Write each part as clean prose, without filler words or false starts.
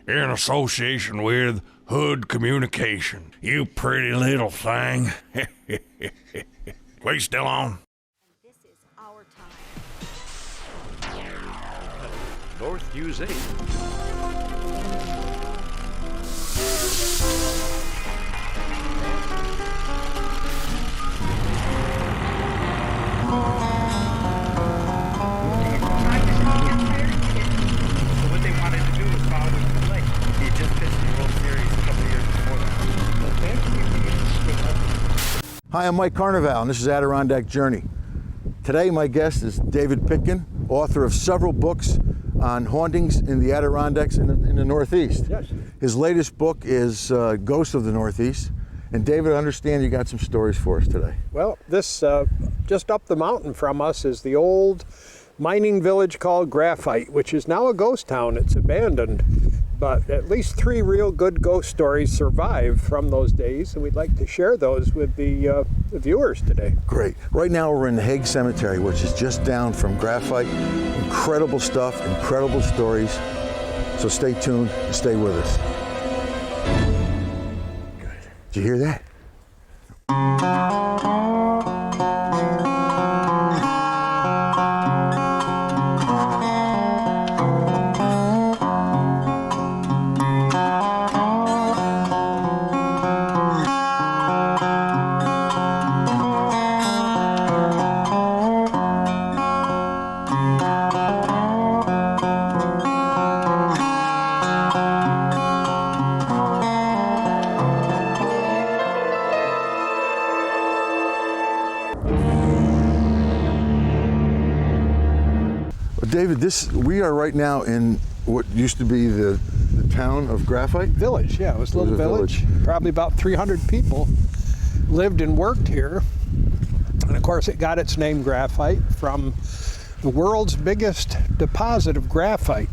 in association with Hood Communication. You pretty little thing. We still on? This is our time. North Hughes 8. What they wanted to do was follow the play. He just pitched the World Series a couple years before that. Hi, I'm Mike Carnival, and this is AdkJourney. Today, my guest is David Pitkin, author of several books on hauntings in the Adirondacks in the Northeast. Yes. His latest book is Ghosts of the Northeast. And David, I understand you got some stories for us today. Well, this just up the mountain from us is the old mining village called Graphite, which is now a ghost town. It's abandoned, but at least 3 real good ghost stories survive from those days, and we'd like to share those with the viewers today. Great. Right now we're in the Hague Cemetery, which is just down from Graphite. Incredible stuff, incredible stories. So stay tuned and stay with us. Good. Did you hear that? David, we are right now in what used to be the town of Graphite? Village, yeah, it was a little village. Probably about 300 people lived and worked here. And of course it got its name Graphite from the world's biggest deposit of graphite.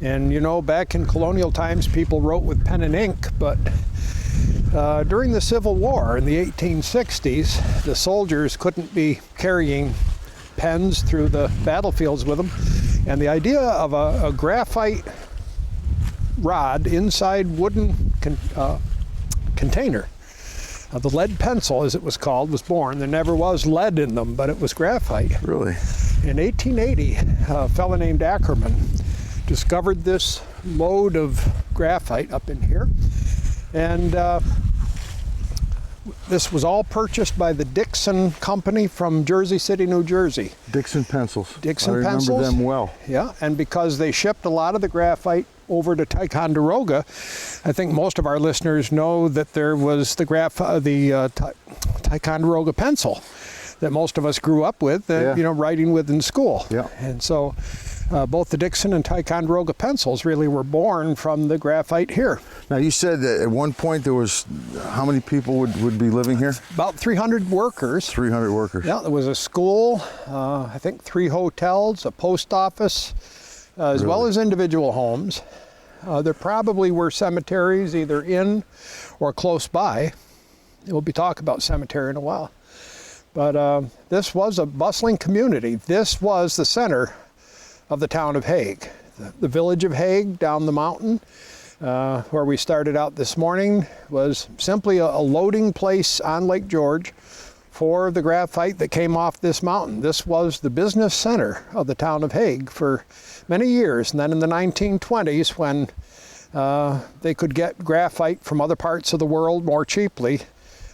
And you know, back in colonial times people wrote with pen and ink, but during the Civil War in the 1860s, the soldiers couldn't be carrying pens through the battlefields with them, and the idea of a graphite rod inside wooden container, the lead pencil as it was called, was born. There never was lead in them, but it was graphite. Really? In 1880, a fellow named Ackerman discovered this lode of graphite up in here, and this was all purchased by the Dixon Company from Jersey City, New Jersey. Dixon pencils. Dixon pencils. I remember them well. Yeah, and because they shipped a lot of the graphite over to Ticonderoga, I think most of our listeners know that there was the Ticonderoga pencil that most of us grew up with, you know, writing with in school. Yeah. And so both the Dixon and Ticonderoga pencils really were born from the graphite here. Now you said that at one point there was, how many people would be living here? About 300 workers. 300 workers. Yeah, there was a school, I think 3 hotels, a post office, as well as individual homes. There probably were cemeteries either in or close by. We'll be talking about cemetery in a while. But this was a bustling community. This was the center of the town of Hague. The village of Hague down the mountain, where we started out this morning, was simply a loading place on Lake George for the graphite that came off this mountain. This was the business center of the town of Hague for many years. And then in the 1920s, when they could get graphite from other parts of the world more cheaply,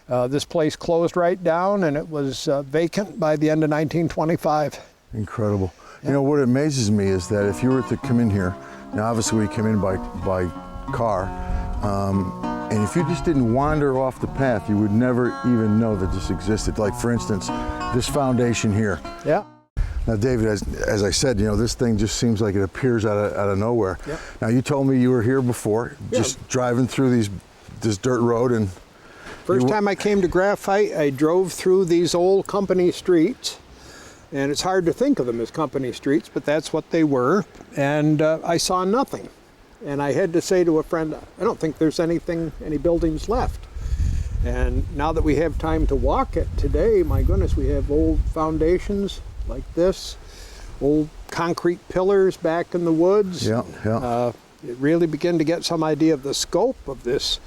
this place closed right down, and it was vacant by the end of 1925. Incredible. You know, what amazes me is that if you were to come in here, now obviously we came in by car, and if you just didn't wander off the path, you would never even know that this existed. Like, for instance, this foundation here. Yeah. Now, David, as I said, you know, this thing just seems like it appears out of nowhere. Yep. Now, you told me you were here before, just driving through this dirt road, and first time I came to Graphite, I drove through these old company streets. And it's hard to think of them as company streets, but that's what they were. And I saw nothing. And I had to say to a friend, I don't think there's any buildings left. And now that we have time to walk it today, my goodness, we have old foundations like this, old concrete pillars back in the woods. Yeah, yeah. you really begin to get some idea of the scope of this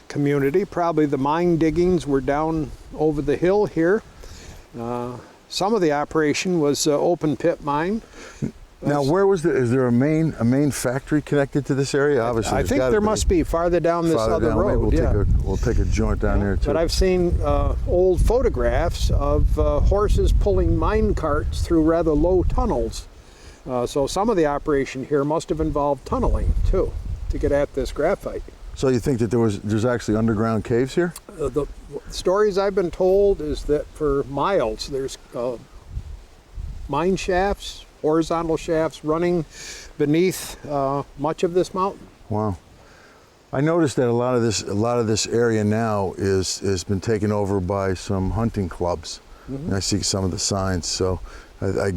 community. Probably the mine diggings were down over the hill here. Some of the operation was open pit mine. Now, where was is there a main factory connected to this area? Obviously, I think there must be farther down this other road. Maybe we'll take a joint down there too. But I've seen old photographs of horses pulling mine carts through rather low tunnels. So some of the operation here must have involved tunneling too, to get at this graphite. So you think that there's actually underground caves here? The stories I've been told is that for miles there's mine shafts, horizontal shafts running beneath much of this mountain. Wow. I noticed that a lot of this area now has been taken over by some hunting clubs. Mm-hmm. And I see some of the signs. So I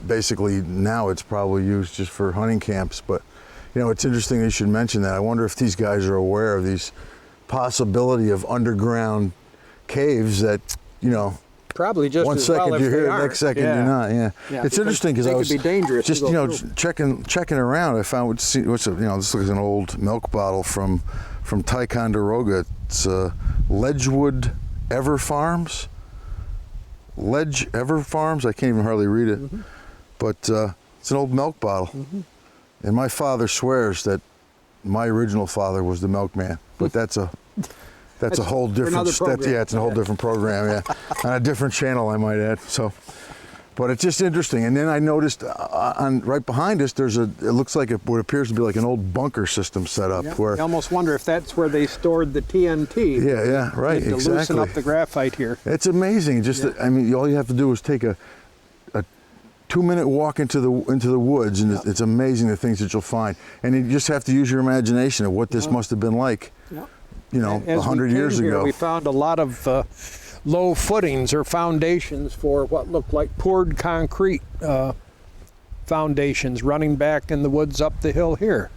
basically now it's probably used just for hunting camps. But you know, it's interesting you should mention that. I wonder if these guys are aware of these possibility of underground caves that, you know, probably just one as second well you're if here, they the aren't. next second you're not. Yeah, it's interesting because I was be dangerous just to go checking around. I found this looks like an old milk bottle from Ticonderoga. It's Ledgewood Ever Farms. Ledge Ever Farms. I can't even hardly read it, mm-hmm. But it's an old milk bottle. Mm-hmm. And my father swears that my original father was the milkman, but that's a whole different. It's a whole different program. Yeah, on a different channel, I might add. So, but it's just interesting. And then I noticed on right behind us, it looks like what appears to be like an old bunker system set up. Yeah. Where I almost wonder if that's where they stored the TNT. Yeah, right. To loosen up the graphite here. It's amazing. I mean, all you have to do is take a 2-minute walk into the woods, and it's amazing the things that you'll find. And you just have to use your imagination of what this must have been like. Yeah. You know, 100 years ago. We found a lot of low footings or foundations for what looked like poured concrete foundations running back in the woods up the hill here.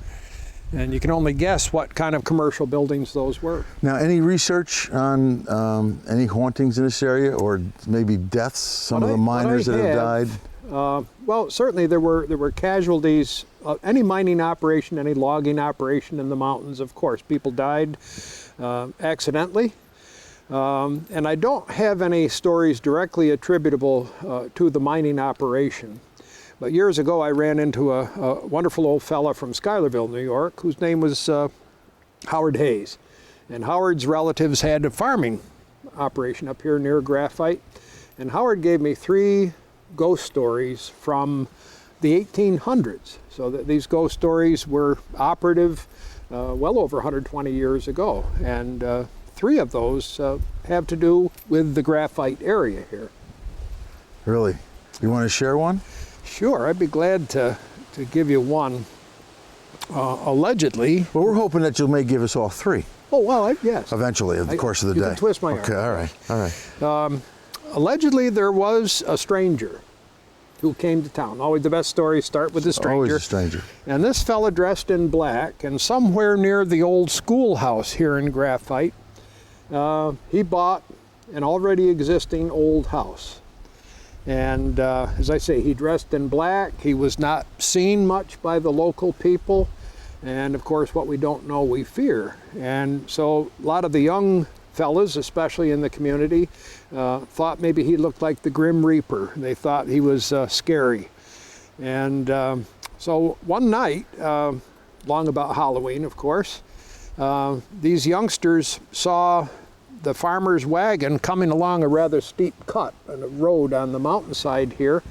And you can only guess what kind of commercial buildings those were. Now, any research on any hauntings in this area, or maybe deaths? Some of the miners that have died. Well, certainly there were casualties. Any mining operation, any logging operation in the mountains, of course, people died accidentally. And I don't have any stories directly attributable to the mining operation. But years ago, I ran into a wonderful old fella from Schuylerville, New York, whose name was Howard Hayes. And Howard's relatives had a farming operation up here near Graphite. And Howard gave me 3 ghost stories from the 1800s. So that these ghost stories were operative well over 120 years ago. And 3 of those have to do with the graphite area here. Really? You want to share one? Sure, I'd be glad to give you one. Allegedly. Well, we're hoping that you may give us all 3. Oh, well, yes. Eventually, in the course of the day. You can twist my arm. Okay, all right. Allegedly, there was a stranger who came to town. Always the best stories start with a stranger. Always a stranger. And this fella dressed in black, and somewhere near the old schoolhouse here in Graphite, he bought an already existing old house. And as I say, he dressed in black. He was not seen much by the local people. And of course, what we don't know, we fear. And so a lot of the young fellas, especially in the community, thought maybe he looked like the Grim Reaper. They thought he was scary. And so one night, long about Halloween, of course, these youngsters saw the farmer's wagon coming along a rather steep cut on a road on the mountainside here,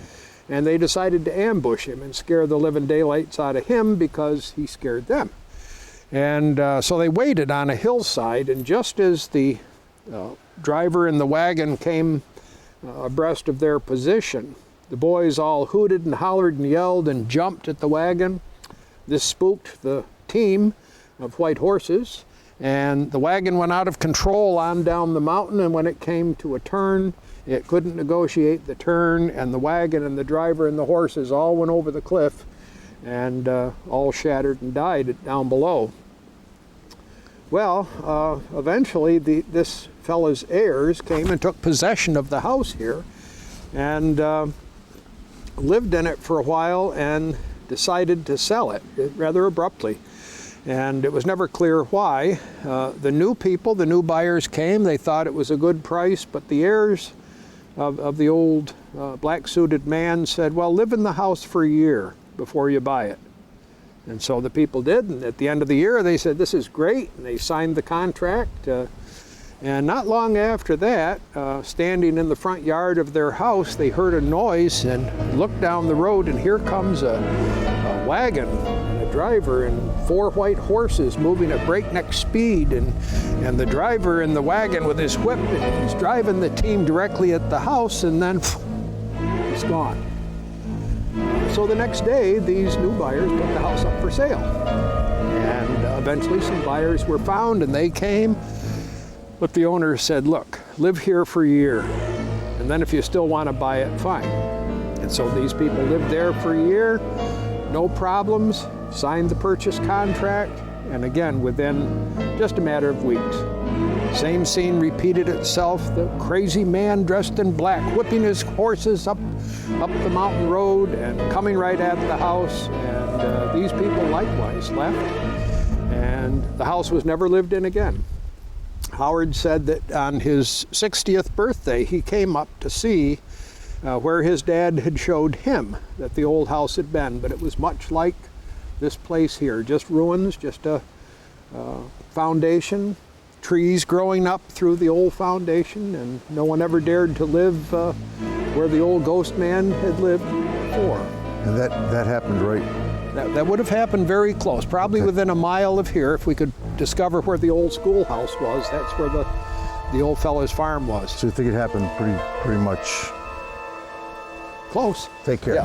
and they decided to ambush him and scare the living daylights out of him because he scared them. And so they waited on a hillside, and just as the driver in the wagon came abreast of their position, the boys all hooted and hollered and yelled and jumped at the wagon. This spooked the team of white horses, and the wagon went out of control on down the mountain, and when it came to a turn, it couldn't negotiate the turn, and the wagon and the driver and the horses all went over the cliff and all shattered and died down below. Well, eventually this fella's heirs came and took possession of the house here and lived in it for a while and decided to sell it rather abruptly. And it was never clear why. The new people, the new buyers came, they thought it was a good price, but the heirs of the old black-suited man said, well, live in the house for a year before you buy it. And so the people did, and at the end of the year they said, this is great, and they signed the contract. And not long after that, standing in the front yard of their house, they heard a noise and looked down the road, and here comes a wagon and a driver and 4 white horses moving at breakneck speed, and the driver in the wagon with his whip, and he's driving the team directly at the house, and then it's gone. So the next day, these new buyers put the house up for sale. And eventually some buyers were found, and they came. But the owner said, look, live here for a year, and then if you still want to buy it, fine. And so these people lived there for a year, no problems, signed the purchase contract, and again, within just a matter of weeks, same scene repeated itself. The crazy man dressed in black, whipping his horses up the mountain road and coming right at the house, and these people likewise left, and the house was never lived in again. Howard said that on his 60th birthday, he came up to see where his dad had showed him that the old house had been, but it was much like this place here, just ruins, just a foundation, trees growing up through the old foundation, and no one ever dared to live where the old ghost man had lived before. And that happened right? That would have happened very close, probably within a mile of here. If we could discover where the old schoolhouse was, that's where the old fellow's farm was. So you think it happened pretty much close? Take care. Yeah.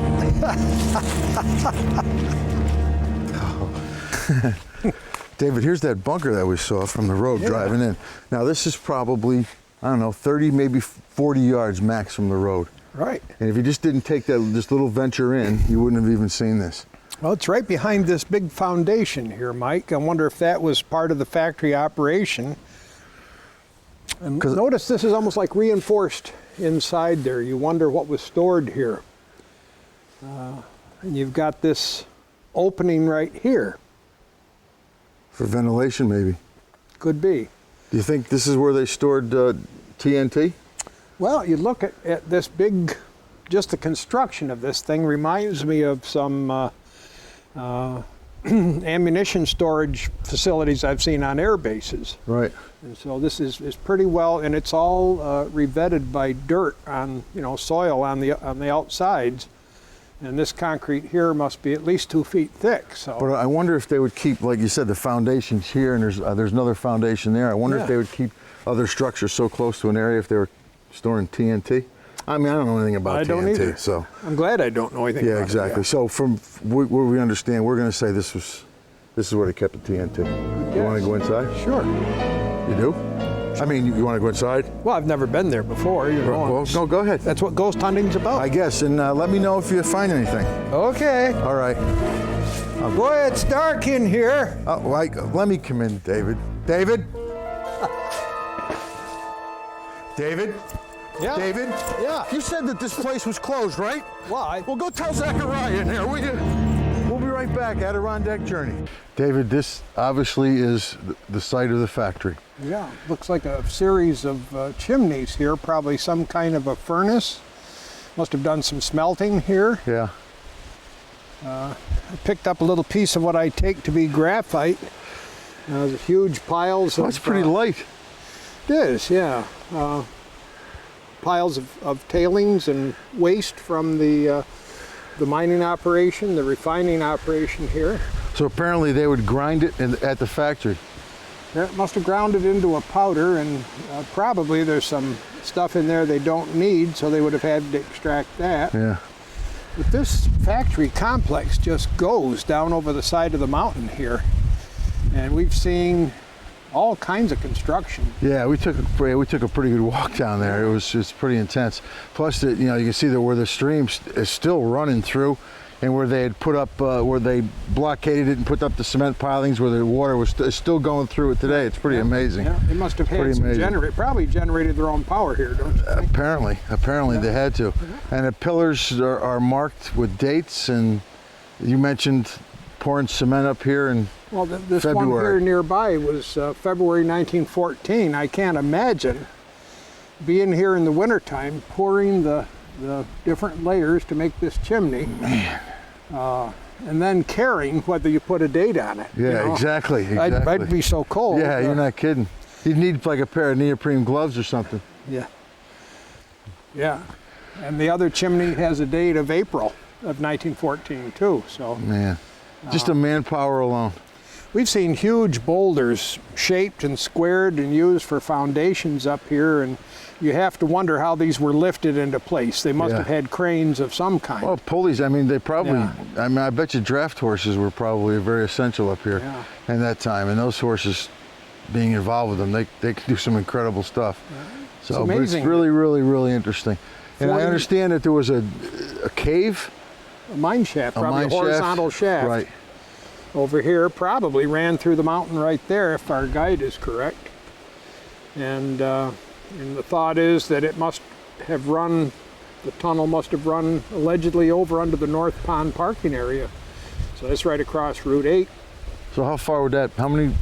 David, here's that bunker that we saw from the road driving in. Now this is probably, I don't know, 30, maybe 40 yards max from the road. Right. And if you just didn't take this little venture in, you wouldn't have even seen this. Well, it's right behind this big foundation here, Mike. I wonder if that was part of the factory operation. And notice this is almost like reinforced inside there. You wonder what was stored here. And you've got this opening right here. For ventilation, maybe. Could be. Do you think this is where they stored TNT? Well, you look at this big, just the construction of this thing reminds me of some ammunition storage facilities I've seen on air bases. Right. And so this is pretty well, and it's all revetted by dirt on, soil on the outsides. And this concrete here must be at least 2 feet thick. So. But I wonder if they would keep, like you said, the foundations here, and there's another foundation there. I wonder if they would keep other structures so close to an area if they were storing TNT. I mean, I don't know anything about TNT. I don't either. So I'm glad I don't know anything about it. Exactly. Yeah. So from what we understand, we're going to say this is where they kept the TNT. You want to go inside? Sure. You do? I mean, you want to go inside? Well, I've never been there before. Well, no, go ahead. That's what ghost hunting's about. I guess, and let me know if you find anything. Okay. All right. Boy, it's dark in here. Let me come in, David. David? David? Yeah. David? Yeah. You said that this place was closed, right? Why? Well, go tell Zachariah in there, will you? We'll be right back. Adirondack Journey. David, this obviously is the site of the factory. Yeah, looks like a series of chimneys here, probably some kind of a furnace. Must have done some smelting here. Yeah. I picked up a little piece of what I take to be graphite. There's huge piles of... That's pretty light. It is, yeah. Piles of tailings and waste from the mining operation, the refining operation here. So apparently they would grind it at the factory. Yeah, it must have ground it into a powder, and probably there's some stuff in there they don't need, so they would have had to extract that. Yeah. But this factory complex just goes down over the side of the mountain here, and we've seen all kinds of construction. Yeah, we took a pretty good walk down there. It was just pretty intense. Plus, you can see that where the stream is still running through, and where they had put up, where they blockaded it and put up the cement pilings, where the water was still going through it today. It's pretty amazing. Yeah, they must have had some probably generated their own power here, don't you think? Apparently they had to. And the pillars are marked with dates, and you mentioned pouring cement up here in Well, this one February. here nearby was February 1914. I can't imagine being here in the wintertime, pouring the different layers to make this chimney. Man. And then caring whether you put a date on it. Yeah, you know? exactly. I'd be so cold. Yeah, you're not kidding. You'd need like a pair of neoprene gloves or something. Yeah. Yeah. And the other chimney has a date of April of 1914 too, so. Man, just the manpower alone. We've seen huge boulders shaped and squared and used for foundations up here, and you have to wonder how these were lifted into place. They must have had cranes of some kind. Well, pulleys, I mean, they probably, Yeah. I mean, I bet you draft horses were probably very essential up here in that time. And those horses, being involved with them, they could do some incredible stuff. So It's but amazing. It's really, really, really interesting. And I understand that there was a cave. A mine shaft, probably mine a horizontal shaft. Right. Over here, probably ran through the mountain right there, if our guide is correct. And the thought is that it must have run, the tunnel must have run allegedly over under the North Pond parking area. So that's right across Route 8. So how far would that, how many,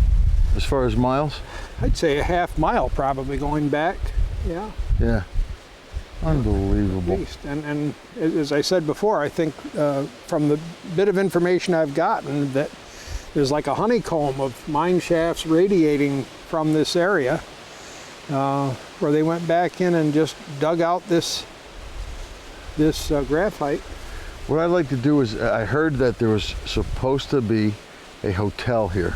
as far as miles? I'd say a half mile probably going back. Yeah, Yeah. at Unbelievable. least. And as I said before, I think from the bit of information I've gotten that there's like a honeycomb of mine shafts radiating from this area where they went back in and just dug out this graphite. What I'd like to do is, I heard that there was supposed to be a hotel here.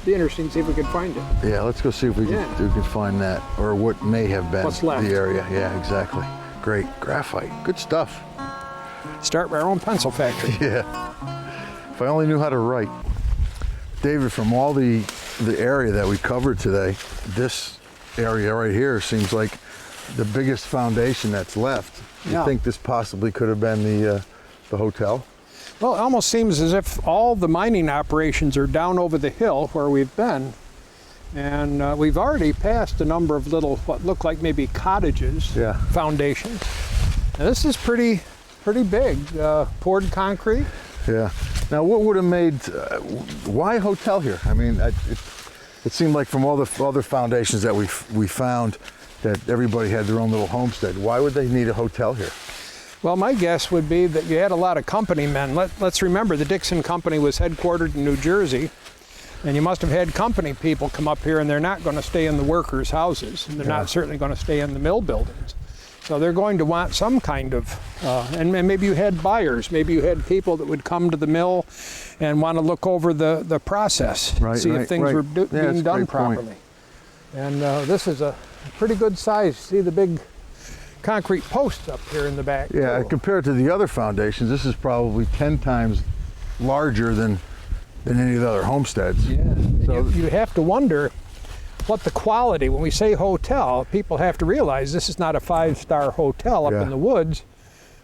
Be interesting to see if we can find it. Yeah, let's go see if we can find that, or what may have been What's left. the area. Yeah, exactly. Great graphite, good stuff. Start our own pencil factory. Yeah. If I only knew how to write. David, from all the area that we covered today, this area right here seems like the biggest foundation that's left. You Yeah. think this possibly could have been the hotel? Well, it almost seems as if all the mining operations are down over the hill where we've been. And we've already passed a number of little, what look like maybe cottages, foundations. Now, this is pretty big, poured concrete. Yeah. Now, what would have made, why a hotel here? I mean, it seemed like from all the other foundations that we found that everybody had their own little homestead. Why would they need a hotel here? Well, my guess would be that you had a lot of company men. Let's remember the Dixon Company was headquartered in New Jersey, and you must have had company people come up here, and they're not going to stay in the workers' houses, and they're not certainly going to stay in the mill buildings. So they're going to want some kind of, and maybe you had buyers, maybe you had people that would come to the mill and want to look over the process, see if things were being done properly. And this is a pretty good size. See the big concrete posts up here in the back. Yeah, too. compared to the other foundations, this is probably 10 times larger than any of the other homesteads. Yeah, So you have to wonder what the quality, when we say hotel, people have to realize this is not a 5-star hotel up in the woods,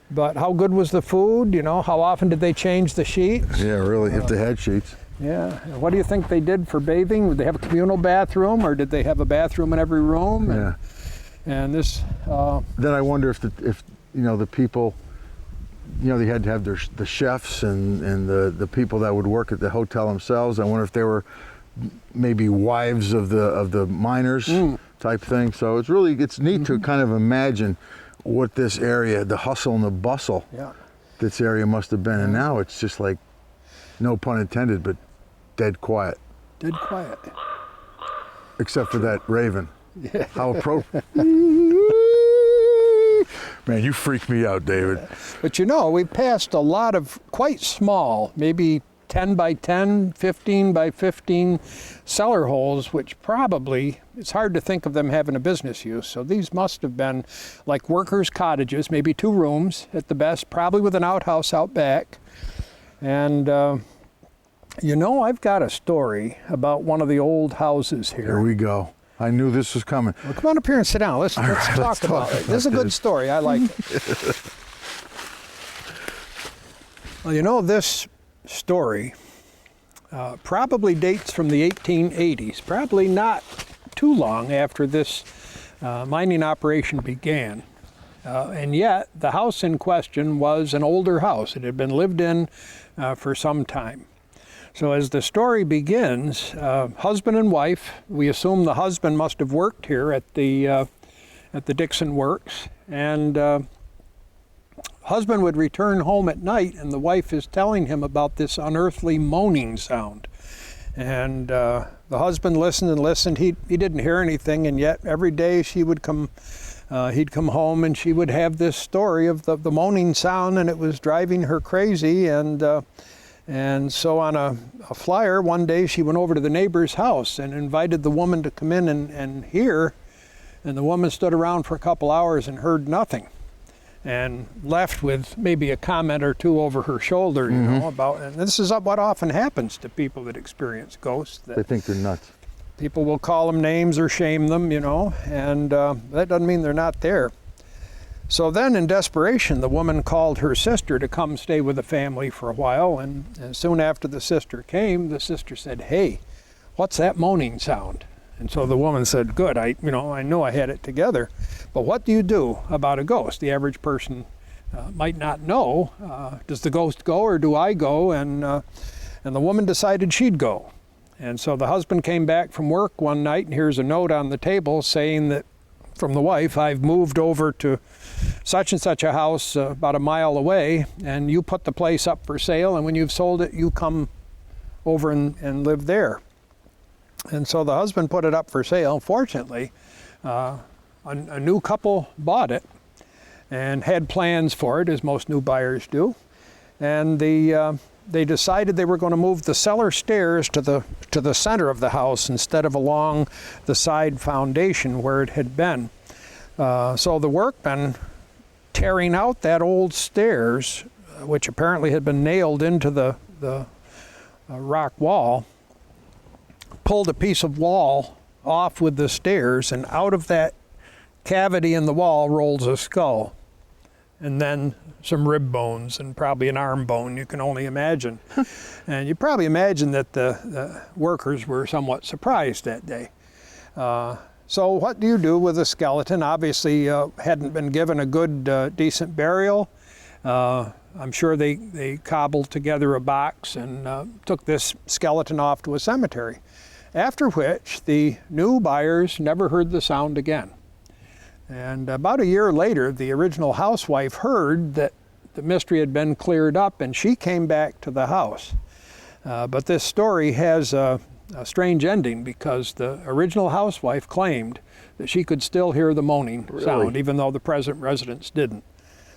but how good was the food, you know, how often did they change the sheets? Yeah, really, if they had sheets. Yeah, and what do you think they did for bathing? Did they have a communal bathroom, or did they have a bathroom in every room? Yeah. And this... Then I wonder if you know, the people, you know, they had to have the chefs and the people that would work at the hotel themselves. I wonder if they were maybe wives of the miners type thing. So it's neat to kind of imagine what this area, the hustle and the bustle, this area must have been. And now it's just like, no pun intended, but dead quiet. Dead quiet. Except for that raven. Yeah. How appropriate. Man, you freak me out, David. But you know, we've passed a lot of quite small, maybe 10 by 10, 15 by 15 cellar holes, which probably, it's hard to think of them having a business use. So these must have been like workers' cottages, maybe 2 rooms at the best, probably with an outhouse out back. And you know, I've got a story about one of the old houses here. Here we go. I knew this was coming. Well, come on up here and sit down. Let's talk about it. This is a good story. I like it. Well, you know, this story probably dates from the 1880s, probably not too long after this mining operation began. And yet, the house in question was an older house. It had been lived in for some time. So as the story begins, husband and wife, we assume the husband must have worked here at the Dixon Works, and husband would return home at night, and the wife is telling him about this unearthly moaning sound. And the husband listened and listened. He didn't hear anything, and yet every day he'd come home and she would have this story of the moaning sound, and it was driving her crazy. And so on a flyer, one day she went over to the neighbor's house and invited the woman to come in and hear. And the woman stood around for a couple hours and heard nothing, and left with maybe a comment or two over her shoulder, you know, about, and this is what often happens to people that experience ghosts. They think they're nuts. People will call them names or shame them, you know, and that doesn't mean they're not there. So then in desperation, the woman called her sister to come stay with the family for a while, and soon after the sister came, the sister said, "Hey, what's that moaning sound?" And so the woman said, "Good, I knew I had it together, but what do you do about a ghost?" The average person might not know. Does the ghost go or do I go? And the woman decided she'd go. And so the husband came back from work one night, and here's a note on the table saying that, from the wife, "I've moved over to such and such a house about a mile away, and you put the place up for sale, and when you've sold it, you come over and live there." And so the husband put it up for sale. Fortunately, a new couple bought it and had plans for it, as most new buyers do. And they decided they were going to move the cellar stairs to the center of the house instead of along the side foundation where it had been. So the workmen, tearing out that old stairs, which apparently had been nailed into the rock wall, pulled a piece of wall off with the stairs, and out of that cavity in the wall rolls a skull, and then some rib bones and probably an arm bone, you can only imagine. And you probably imagine that the workers were somewhat surprised that day. So what do you do with a skeleton? Obviously hadn't been given a good, decent burial. I'm sure they cobbled together a box and took this skeleton off to a cemetery. After which, the new buyers never heard the sound again. And about a year later, the original housewife heard that the mystery had been cleared up, and she came back to the house. But this story has a strange ending, because the original housewife claimed that she could still hear the moaning sound, even though the present residents didn't.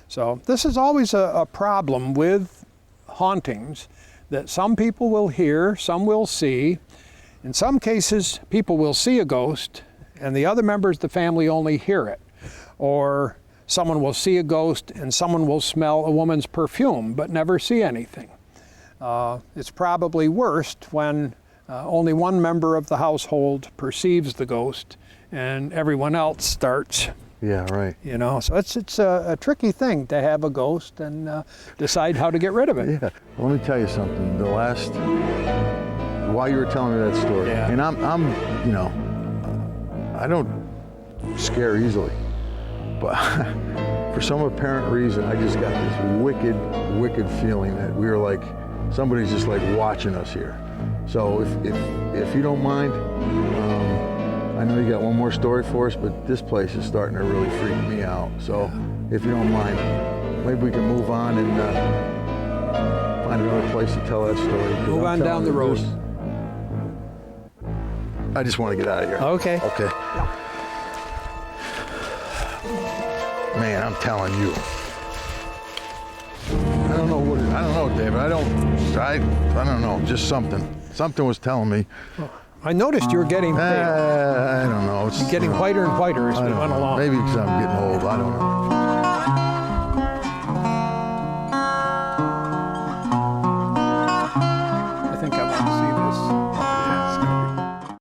So this is always a problem with hauntings, that some people will hear, some will see. In some cases, people will see a ghost, and the other members of the family only hear it. Or someone will see a ghost and someone will smell a woman's perfume but never see anything. It's probably worst when only one member of the household perceives the ghost and everyone else starts. Yeah, right. You know, so it's a tricky thing to have a ghost and decide how to get rid of it. Yeah. Let me tell you something. While you were telling me that story, and I'm, you know, I don't scare easily, but for some apparent reason, I just got this wicked feeling that we were like, somebody's just like watching us here. So if you don't mind, I know you got one more story for us, but this place is starting to really freak me out. So if you don't mind, maybe we can move on and find another place to tell that story. Move on down the road. I just want to get out of here. Okay. Okay. Man, I'm telling you. I don't know, David. I don't know. Just something. Something was telling me. I noticed you were getting pale. I don't know. It's getting whiter and whiter as we went along. Maybe because I'm getting old. I don't know.